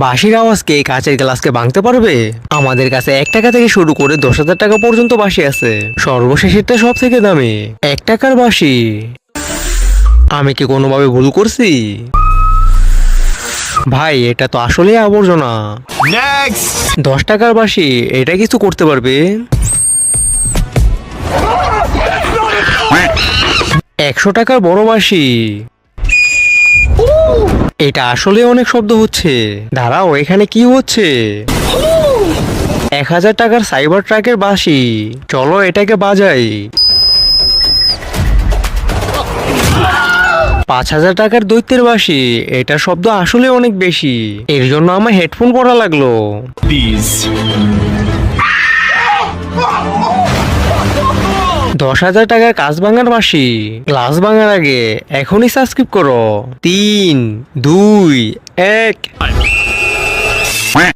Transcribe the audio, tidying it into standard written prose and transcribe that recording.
বাঁশির আওয়াজকে এই কাঁচের গ্লাসকে ভাঙতে পারবে? আমাদের কাছে 1 টাকা থেকে শুরু করে 10,000 টাকা পর্যন্ত বাঁশি আছে। সর্বশেষেরটা সব থেকে দামি 1 টাকার বাঁশি। আমি কি কোনোভাবে ভুল করছি? ভাই এটা তো আসলে আবর্জনা। 10 টাকার বাঁশি, এটা কিছু করতে পারবে? 100 টাকার বড় বাঁশি, এটা আসলে অনেক শব্দ হচ্ছে। দাঁড়াও, এখানে কি হচ্ছে? 1000 টাকার সাইবার ট্রাকের বাঁশি, চলো এটাকে বাজাই। 5000 টাকার দৈত্যের বাঁশি, এটার শব্দ আসলে অনেক বেশি, এর জন্য আমার হেডফোন পরা লাগলো। 10,000 টাকার কাঁচ ভাঙার বাঁশি, গ্লাস ভাঙার আগে এখনই সাবস্ক্রাইব করো। 3, 2, 1।